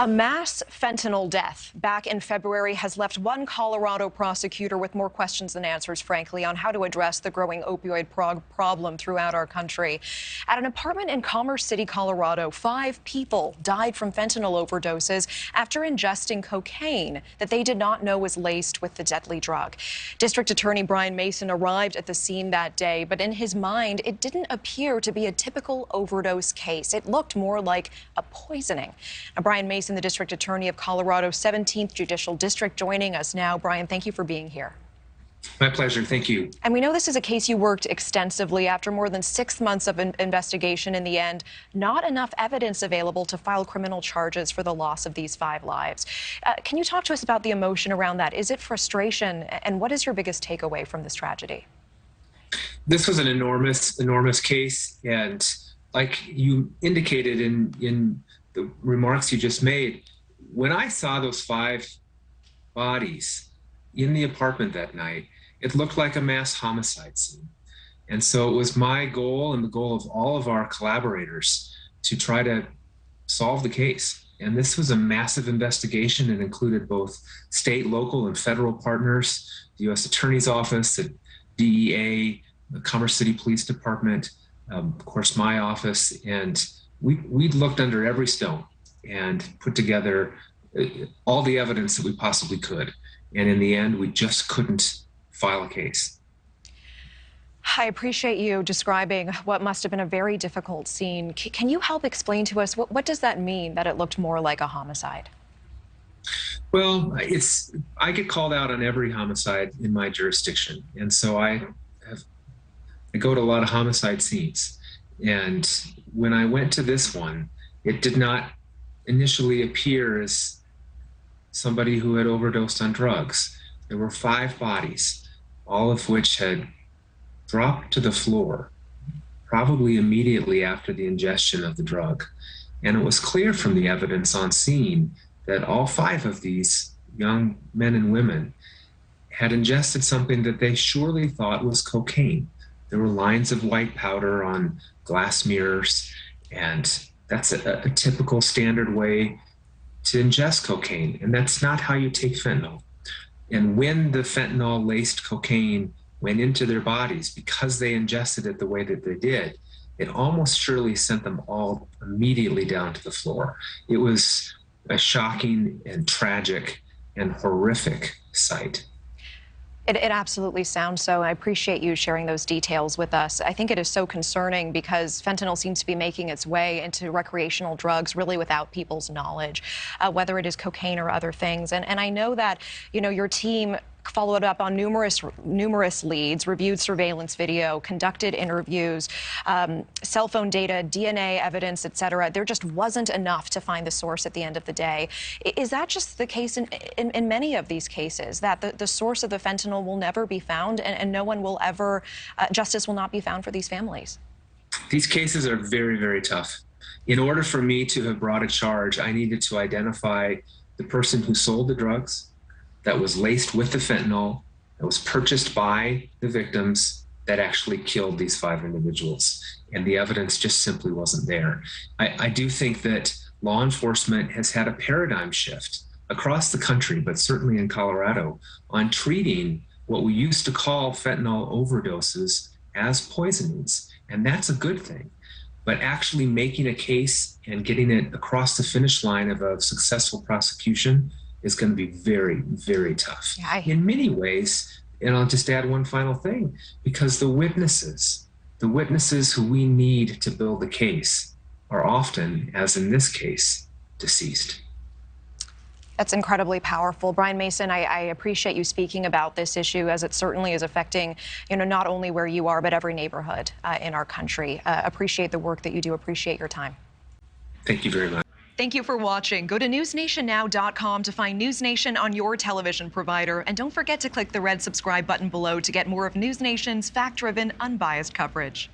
A mass fentanyl death back in February has left one Colorado prosecutor with more questions than answers, frankly, on how to address the growing opioid problem throughout our country. At an apartment in Commerce City, Colorado, 5 people died from fentanyl overdoses after ingesting cocaine that they did not know was laced with the deadly drug. District Attorney Brian Mason arrived at the scene that day, but in his mind, it didn't appear to be a typical overdose case. It looked more like a poisoning. Now, Brian Mason, the District Attorney of Colorado's 17th Judicial District, joining us now. Brian, thank you for being here. My pleasure. Thank you. And we know this is a case you worked extensively. After more than 6 months of investigation, in the end, not enough evidence available to file criminal charges for the loss of these 5 lives. Can you talk to us about the emotion around that? Is it frustration? And what is your biggest takeaway from this tragedy? This was an enormous case. And like you indicated in the remarks you just made, when I saw those 5 bodies in the apartment that night, it looked like a mass homicide scene. And so it was my goal and the goal of all of our collaborators to try to solve the case. And this was a massive investigation. It included both state, local, and federal partners, the U.S. Attorney's Office, the DEA, the Commerce City Police Department, of course, my office, and we looked under every stone and put together all the evidence that we possibly could. And in the end, we just couldn't file a case. I appreciate you describing what must have been a very difficult scene. Can you help explain to us, what does that mean, that it looked more like a homicide? Well, I get called out on every homicide in my jurisdiction. And so I go to a lot of homicide scenes. And when I went to this one, it did not initially appear as somebody who had overdosed on drugs. There were 5 bodies, all of which had dropped to the floor, probably immediately after the ingestion of the drug. And it was clear from the evidence on scene that all 5 of these young men and women had ingested something that they surely thought was cocaine. There were lines of white powder on glass mirrors, and that's a typical standard way to ingest cocaine, and that's not how you take fentanyl. And when the fentanyl-laced cocaine went into their bodies, because they ingested it the way that they did, it almost surely sent them all immediately down to the floor. It was a shocking and tragic and horrific sight. It absolutely sounds so. I appreciate you sharing those details with us. I think it is so concerning because fentanyl seems to be making its way into recreational drugs really without people's knowledge, whether it is cocaine or other things. And I know that, your team followed up on numerous leads, reviewed surveillance video, conducted interviews, cell phone data, DNA evidence, et cetera. There just wasn't enough to find the source at the end of the day. Is that just the case in many of these cases, that the source of the fentanyl will never be found and no one will ever, justice will not be found for these families? These cases are very, very tough. In order for me to have brought a charge, I needed to identify the person who sold the drugs, that was laced with the fentanyl, that was purchased by the victims, that actually killed these 5 individuals. And the evidence just simply wasn't there. I do think that law enforcement has had a paradigm shift across the country, but certainly in Colorado, on treating what we used to call fentanyl overdoses as poisonings. And that's a good thing. But actually making a case and getting it across the finish line of a successful prosecution is going to be very, very tough. Yeah. In many ways, and I'll just add one final thing, because the witnesses who we need to build the case are often, as in this case, deceased. That's incredibly powerful. Brian Mason, I appreciate you speaking about this issue, as it certainly is affecting, not only where you are, but every neighborhood in our country. Appreciate the work that you do. Appreciate your time. Thank you very much. Thank you for watching. Go to newsnationnow.com to find NewsNation on your television provider. And don't forget to click the red subscribe button below to get more of NewsNation's fact-driven, unbiased coverage.